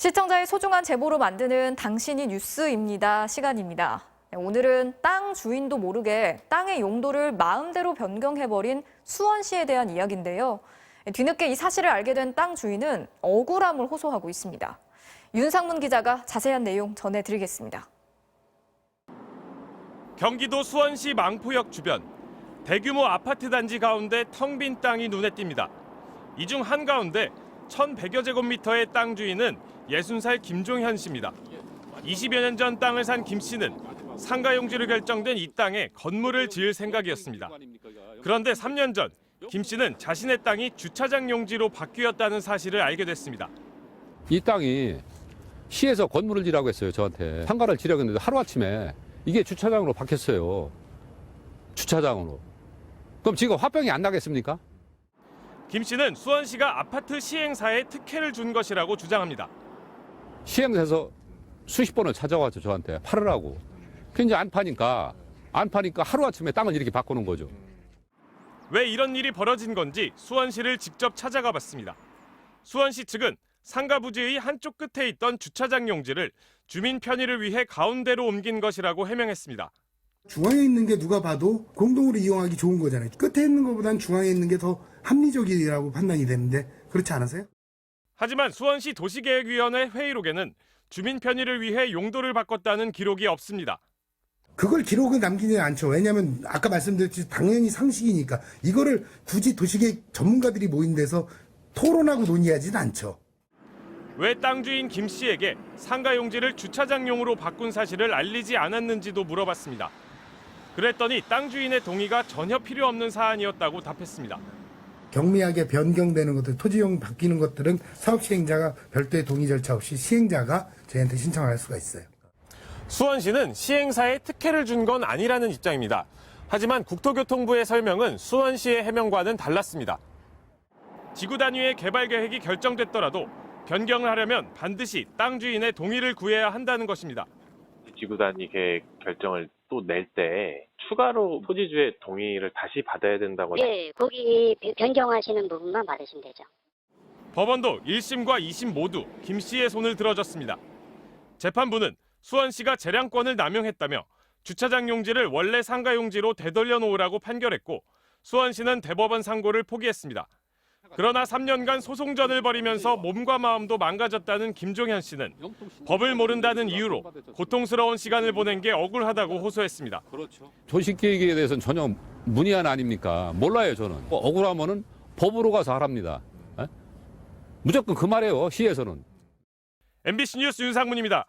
시청자의 소중한 제보로 만드는 당신이 뉴스입니다. 시간입니다. 오늘은 땅 주인도 모르게 땅의 용도를 마음대로 변경해버린 수원시에 대한 이야기인데요. 뒤늦게 이 사실을 알게 된 땅 주인은 억울함을 호소하고 있습니다. 윤상문 기자가 자세한 내용 전해드리겠습니다. 경기도 수원시 망포역 주변 대규모 아파트 단지 가운데 텅 빈 땅이 눈에 띕니다. 이 중 한가운데 1,100여 제곱미터의 땅 주인은 60살 김종현 씨입니다. 20여 년 전 땅을 산 김 씨는 상가 용지로 결정된 이 땅에 건물을 지을 생각이었습니다. 그런데 3년 전 김 씨는 자신의 땅이 주차장 용지로 바뀌었다는 사실을 알게 됐습니다. 이 땅이 시에서 건물을 지라고 했어요, 저한테. 상가를 지려고 했는데 하루아침에 이게 주차장으로 바뀌었어요. 주차장으로. 그럼 지금 화병이 안 나겠습니까? 김 씨는 수원시가 아파트 시행사에 특혜를 준 것이라고 주장합니다. 시행사에서 수십 번을 찾아왔죠, 저한테. 팔으라고. 그 이제 안 파니까 하루아침에 땅을 이렇게 바꾸는 거죠. 왜 이런 일이 벌어진 건지 수원시를 직접 찾아가 봤습니다. 수원시 측은 상가 부지의 한쪽 끝에 있던 주차장 용지를 주민 편의를 위해 가운데로 옮긴 것이라고 해명했습니다. 중앙에 있는 게 누가 봐도 공동으로 이용하기 좋은 거잖아요. 끝에 있는 것보단 중앙에 있는 게 더 합리적이라고 판단이 되는데 그렇지 않으세요? 하지만 수원시 도시계획위원회 회의록에는 주민 편의를 위해 용도를 바꿨다는 기록이 없습니다. 그걸 기록을 남기지 않죠. 왜냐하면 아까 말씀드렸듯이 당연히 상식이니까 이거를 굳이 도시계획 전문가들이 모인 데서 토론하고 논의하지는 않죠. 왜 땅 주인 김 씨에게 상가 용지를 주차장용으로 바꾼 사실을 알리지 않았는지도 물어봤습니다. 그랬더니 땅 주인의 동의가 전혀 필요 없는 사안이었다고 답했습니다. 경미하게 변경되는 것들, 토지용 바뀌는 것들은 사업 시행자가 별도의 동의 절차 없이 시행자가 저희한테 신청할 수가 있어요. 수원시는 시행사에 특혜를 준 건 아니라는 입장입니다. 하지만 국토교통부의 설명은 수원시의 해명과는 달랐습니다. 지구 단위의 개발 계획이 결정됐더라도 변경을 하려면 반드시 땅 주인의 동의를 구해야 한다는 것입니다. 지구 단위 계획 결정을 또 낼 때 추가로 토지주의 동의를 다시 받아야 된다고. 예, 거기 변경하시는 부분만 받으시면 되죠. 법원도 1심과 2심 모두 김 씨의 손을 들어줬습니다. 재판부는 수원시가 재량권을 남용했다며 주차장 용지를 원래 상가 용지로 되돌려 놓으라고 판결했고 수원시는 대법원 상고를 포기했습니다. 그러나 3년간 소송전을 벌이면서 몸과 마음도 망가졌다는 김종현 씨는 법을 모른다는 이유로 고통스러운 시간을 보낸 게 억울하다고 호소했습니다. 도시계획에 대해서는 전혀 문의한 아닙니까? 몰라요, 저는. 억울하면은 법으로 가서 하랍니다. 에? 무조건 그 말이에요, 시에서는. MBC 뉴스 윤상문입니다.